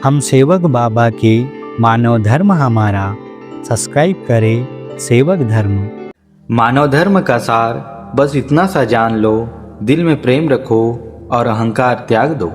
हम सेवक बाबा के मानव धर्म हमारा सब्सक्राइब करें सेवक धर्म। मानव धर्म का सार बस इतना सा जान लो, दिल में प्रेम रखो और अहंकार त्याग दो।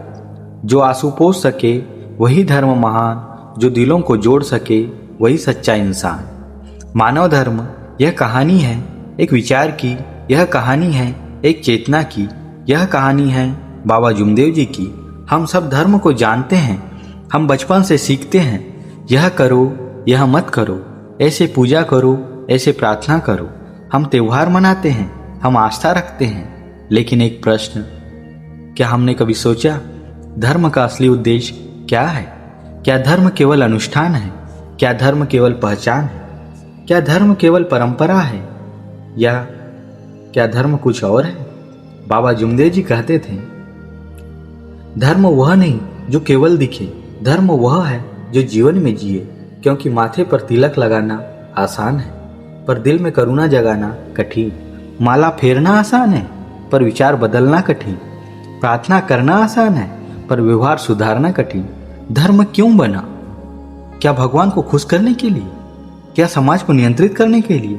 जो आंसू पोंछ सके वही धर्म महान, जो दिलों को जोड़ सके वही सच्चा इंसान। मानव धर्म यह कहानी है एक विचार की, यह कहानी है एक चेतना की, यह कहानी है बाबा जुमदेव जी की। हम सब धर्म को जानते हैं, हम बचपन से सीखते हैं, यह करो यह मत करो, ऐसे पूजा करो ऐसे प्रार्थना करो। हम त्योहार मनाते हैं, हम आस्था रखते हैं, लेकिन एक प्रश्न, क्या हमने कभी सोचा धर्म का असली उद्देश्य क्या है? क्या धर्म केवल अनुष्ठान है? क्या धर्म केवल पहचान है? क्या धर्म केवल परंपरा है, या क्या धर्म कुछ और है? बाबा जुमदेव जी कहते थे, धर्म वह नहीं जो केवल दिखे, धर्म वह है जो जीवन में जिए। क्योंकि माथे पर तिलक लगाना आसान है, पर दिल में करुणा जगाना कठिन। माला फेरना आसान है, पर विचार बदलना कठिन। प्रार्थना करना आसान है, पर व्यवहार सुधारना कठिन। धर्म क्यों बना? क्या भगवान को खुश करने के लिए? क्या समाज को नियंत्रित करने के लिए?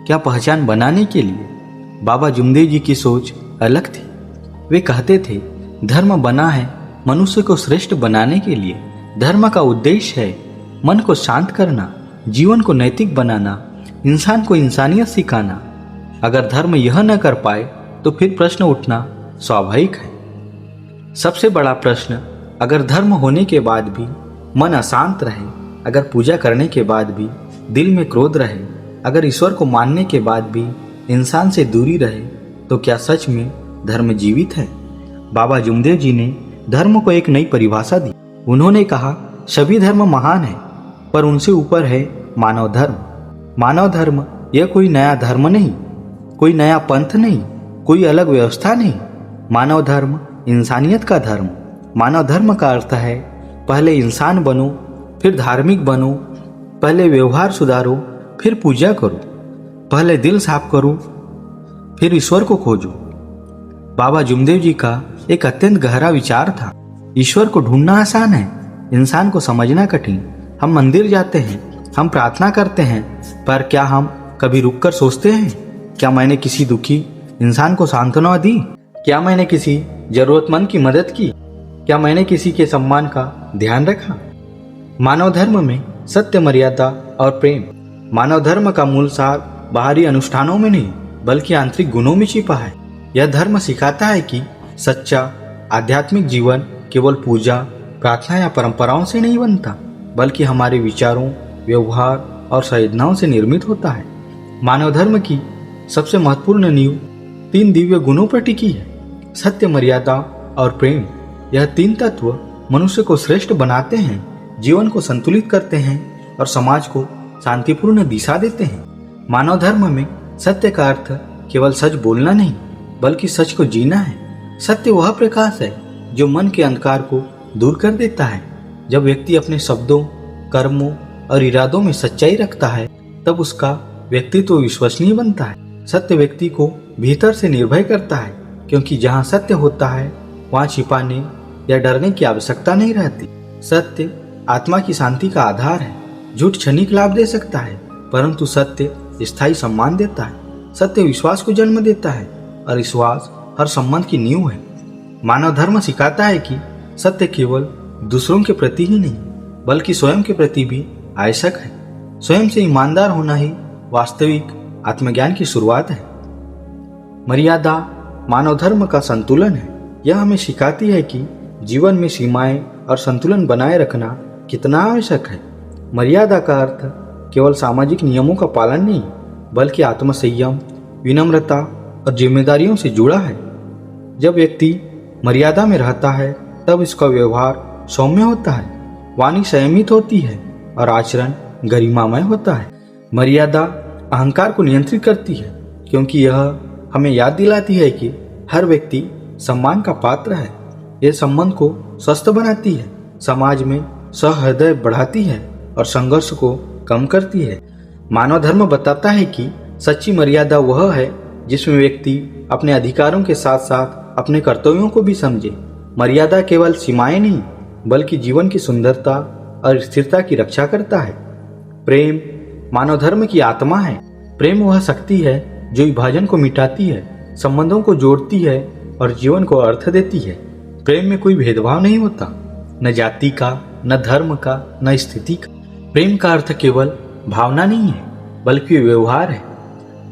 क्या पहचान बनाने के लिए? बाबा जुमदेव जी की सोच अलग थी। वे कहते थे, धर्म बना है मनुष्य को श्रेष्ठ बनाने के लिए। धर्म का उद्देश्य है मन को शांत करना, जीवन को नैतिक बनाना, इंसान को इंसानियत सिखाना। अगर धर्म यह न कर पाए तो फिर प्रश्न उठना स्वाभाविक है। सबसे बड़ा प्रश्न, अगर धर्म होने के बाद भी मन अशांत रहे, अगर पूजा करने के बाद भी दिल में क्रोध रहे, अगर ईश्वर को मानने के बाद भी इंसान से दूरी रहे, तो क्या सच में धर्म जीवित है? बाबा जुमदेव जी ने धर्म को एक नई परिभाषा दी। उन्होंने कहा, सभी धर्म महान है, पर उनसे ऊपर है मानव धर्म। मानव धर्म यह कोई नया धर्म नहीं, कोई नया पंथ नहीं, कोई अलग व्यवस्था नहीं। मानव धर्म इंसानियत का धर्म। मानव धर्म का अर्थ है, पहले इंसान बनो फिर धार्मिक बनो, पहले व्यवहार सुधारो फिर पूजा करो, पहले दिल साफ करो फिर ईश्वर को खोजो। बाबा जुमदेव जी का एक अत्यंत गहरा विचार था, ईश्वर को ढूंढना आसान है, इंसान को समझना कठिन। हम मंदिर जाते हैं, हम प्रार्थना करते हैं, पर क्या हम कभी रुककर सोचते हैं, क्या मैंने किसी दुखी इंसान को सांत्वना दी? क्या मैंने किसी जरूरतमंद की मदद की? क्या मैंने किसी के सम्मान का ध्यान रखा? मानव धर्म में सत्य, मर्यादा और प्रेम। मानव धर्म का मूल सार बाहरी अनुष्ठानों में नहीं, बल्कि आंतरिक गुणों में छिपा है। यह धर्म सिखाता है कि सच्चा आध्यात्मिक जीवन केवल पूजा, प्रार्थना या परंपराओं से नहीं बनता, बल्कि हमारे विचारों, व्यवहार और संवेदनाओं से निर्मित होता है। मानव धर्म की सबसे महत्वपूर्ण नींव 3 दिव्य गुणों पर टिकी है, सत्य, मर्यादा और प्रेम। यह 3 तत्व मनुष्य को श्रेष्ठ बनाते हैं, जीवन को संतुलित करते हैं और समाज को शांतिपूर्ण दिशा देते हैं। मानव धर्म में सत्य का अर्थ केवल सच बोलना नहीं, बल्कि सच को जीना है। सत्य वह प्रकाश है जो मन के अंधकार को दूर कर देता है। जब व्यक्ति अपने शब्दों, कर्मों और इरादों में सच्चाई रखता है, तब उसका व्यक्तित्व विश्वसनीय बनता है। सत्य व्यक्ति को भीतर से निर्भय करता है, क्योंकि जहाँ सत्य होता है वहाँ छिपाने या डरने की आवश्यकता नहीं रहती। सत्य आत्मा की शांति का आधार है। झूठ क्षणिक लाभ दे सकता है, परंतु सत्य स्थायी सम्मान देता है। सत्य विश्वास को जन्म देता है और विश्वास हर संबंध की नींव है। मानव धर्म सिखाता है कि सत्य केवल दूसरों के प्रति ही नहीं, बल्कि स्वयं के प्रति भी आवश्यक है। स्वयं से ईमानदार होना ही वास्तविक आत्मज्ञान की शुरुआत है। मर्यादा मानव धर्म का संतुलन है। यह हमें सिखाती है कि जीवन में सीमाएं और संतुलन बनाए रखना कितना आवश्यक है। मर्यादा का अर्थ केवल सामाजिक नियमों का पालन नहीं, बल्कि आत्मसंयम, विनम्रता और जिम्मेदारियों से जुड़ा है। जब व्यक्ति मर्यादा में रहता है, तब इसका व्यवहार सौम्य होता है, वाणी संयमित होती है और आचरण गरिमामय होता है। मर्यादा अहंकार को नियंत्रित करती है, क्योंकि यह हमें याद दिलाती है कि हर व्यक्ति सम्मान का पात्र है। यह संबंध को स्वस्थ बनाती है, समाज में सहृदय बढ़ाती है और संघर्ष को कम करती है। मानव धर्म बताता है कि सच्ची मर्यादा वह है जिसमें व्यक्ति अपने अधिकारों के साथ साथ अपने कर्तव्यों को भी समझे। मर्यादा केवल सीमाएं नहीं, बल्कि जीवन की सुंदरता और स्थिरता की रक्षा करता है। प्रेम मानव धर्म की आत्मा है। प्रेम वह शक्ति है जो विभाजन को मिटाती है, संबंधों को जोड़ती है और जीवन को अर्थ देती है। प्रेम में कोई भेदभाव नहीं होता, न जाति का, न धर्म का, न स्थिति का। प्रेम का अर्थ केवल भावना नहीं है, बल्कि व्यवहार है।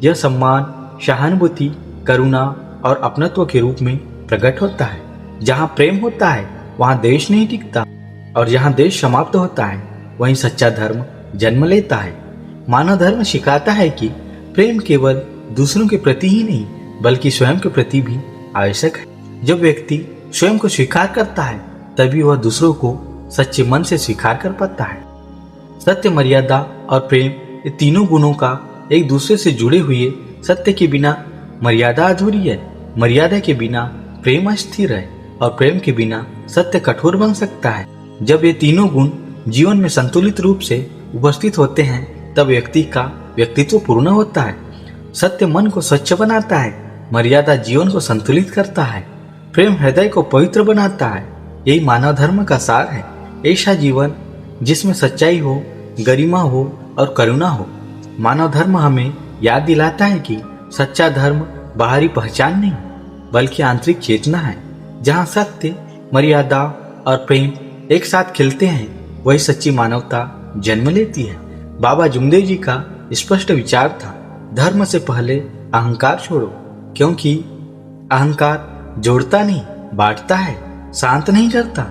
यह सम्मान, सहानुभूति, करुणा और अपनत्व के रूप में प्रकट होता है। जहाँ प्रेम होता है वहाँ देश नहीं टिकता, और जहाँ देश समाप्त होता है वहीं सच्चा धर्म जन्म लेता है। मानव धर्म सिखाता है कि प्रेम केवल दूसरों के प्रति ही नहीं, बल्कि स्वयं के प्रति भी आवश्यक है। जब व्यक्ति स्वयं को स्वीकार करता है तभी वह दूसरों को सच्चे मन से स्वीकार कर पाता है। सत्य, मर्यादा और प्रेम, ये तीनों गुणों का एक दूसरे से जुड़े हुए। सत्य के बिना मर्यादा अधूरी है, मर्यादा के बिना प्रेम अस्थिर है, और प्रेम के बिना सत्य कठोर बन सकता है। जब ये तीनों गुण जीवन में संतुलित रूप से उपस्थित होते हैं तब व्यक्ति का व्यक्तित्व पूर्ण होता है। सत्य मन को स्वच्छ बनाता है, मर्यादा जीवन को संतुलित करता है, प्रेम हृदय को पवित्र बनाता है। यही मानव धर्म का सार है। ऐसा जीवन जिसमें सच्चाई हो, गरिमा हो और करुणा हो। मानव धर्म हमें याद दिलाता है कि सच्चा धर्म बाहरी पहचान नहीं, बल्कि आंतरिक चेतना है। जहाँ सत्य, मर्यादा और प्रेम एक साथ खिलते हैं वही सच्ची मानवता जन्म लेती है। बाबा जुमदेव जी का स्पष्ट विचार था, धर्म से पहले अहंकार छोड़ो, क्योंकि अहंकार जोड़ता नहीं, बांटता है, शांत नहीं करता,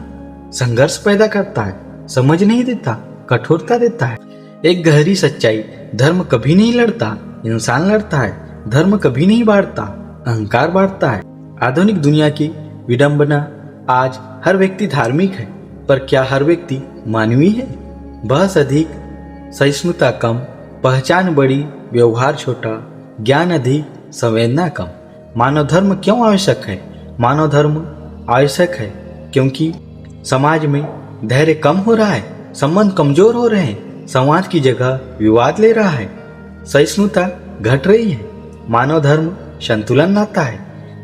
संघर्ष पैदा करता है, समझ नहीं देता, कठोरता देता है। एक गहरी सच्चाई, धर्म कभी नहीं लड़ता, इंसान लड़ता है। धर्म कभी नहीं बांटता, अहंकार बांटता है। आधुनिक दुनिया की विडंबना, आज हर व्यक्ति धार्मिक है, पर क्या हर व्यक्ति मानवीय है? बहस अधिक, सहिष्णुता कम, पहचान बड़ी, व्यवहार छोटा, ज्ञान अधिक, संवेदना कम। मानव धर्म क्यों आवश्यक है? मानव धर्म आवश्यक है क्योंकि समाज में धैर्य कम हो रहा है, संबंध कमजोर हो रहे हैं, समाज की जगह विवाद ले रहा है, सहिष्णुता घट रही है। मानव धर्म संतुलन लाता है,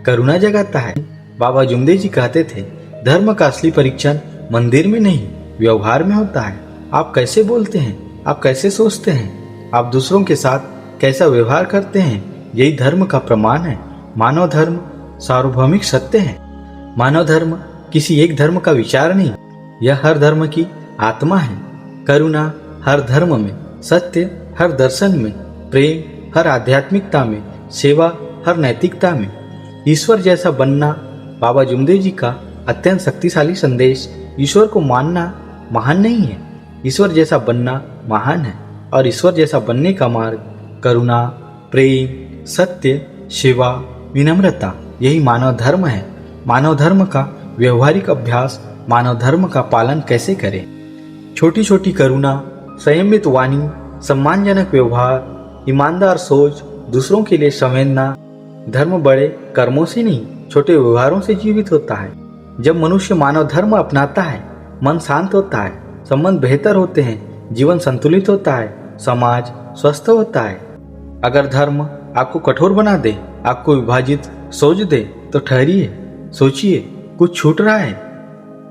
करुणा जगाता है। बाबा जुमदेव जी कहते थे, धर्म का असली परीक्षण मंदिर में नहीं, व्यवहार में होता है। आप कैसे बोलते हैं, आप कैसे सोचते हैं, आप दूसरों के साथ कैसा व्यवहार करते हैं, यही धर्म का प्रमाण है। मानव धर्म सार्वभौमिक सत्य है। मानव धर्म किसी एक धर्म का विचार नहीं, यह हर धर्म की आत्मा है। करुणा हर धर्म में, सत्य हर दर्शन में, प्रेम हर आध्यात्मिकता में, सेवा हर नैतिकता में। ईश्वर जैसा बनना बाबा जुमदेव जी का अत्यंत शक्तिशाली संदेश। ईश्वर को मानना महान नहीं है, ईश्वर जैसा बनना महान है। और ईश्वर जैसा बनने का मार्ग करुणा, प्रेम, सत्य, सेवा, विनम्रता, यही मानव धर्म है। मानव धर्म का व्यवहारिक अभ्यास, मानव धर्म का पालन कैसे करें? छोटी छोटी करुणा, संयमित वाणी, सम्मानजनक व्यवहार, ईमानदार सोच, दूसरों के लिए संवेदना। धर्म बड़े कर्मों से नहीं, छोटे व्यवहारों से जीवित होता है। जब मनुष्य मानव धर्म अपनाता है, मन शांत होता है, संबंध बेहतर होते हैं, जीवन संतुलित होता है, समाज स्वस्थ होता है। अगर धर्म आपको कठोर बना दे, आपको विभाजित सोच दे, तो ठहरिए, सोचिए, कुछ छूट रहा है।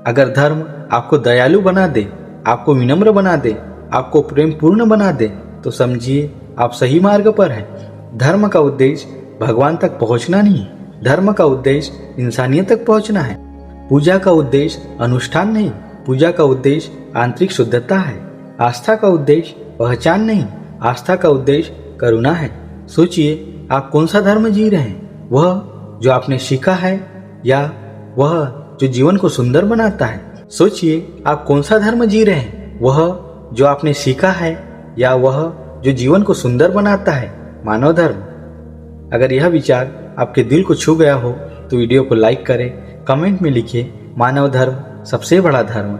अगर धर्म आपको दयालु बना दे, आपको विनम्र बना दे, आपको प्रेम पूर्ण बना दे, तो समझिए आप सही मार्ग पर हैं। धर्म का उद्देश्य भगवान तक पहुंचना नहीं, धर्म का उद्देश्य इंसानियत तक पहुंचना है। पूजा का उद्देश्य अनुष्ठान नहीं, पूजा का उद्देश्य आंतरिक शुद्धता है। आस्था का उद्देश्य पहचान नहीं, आस्था का उद्देश्य करुणा है। सोचिए आप कौन सा धर्म जी रहे हैं, वह जो आपने सीखा है या वह जो जीवन को सुंदर बनाता है? सोचिए आप कौन सा धर्म जी रहे हैं, वह जो आपने सीखा है या वह जो जीवन को सुंदर बनाता है, मानव धर्म। अगर यह विचार आपके दिल को छू गया हो तो वीडियो को लाइक करें, कमेंट में लिखिए, मानव धर्म सबसे बड़ा धर्म।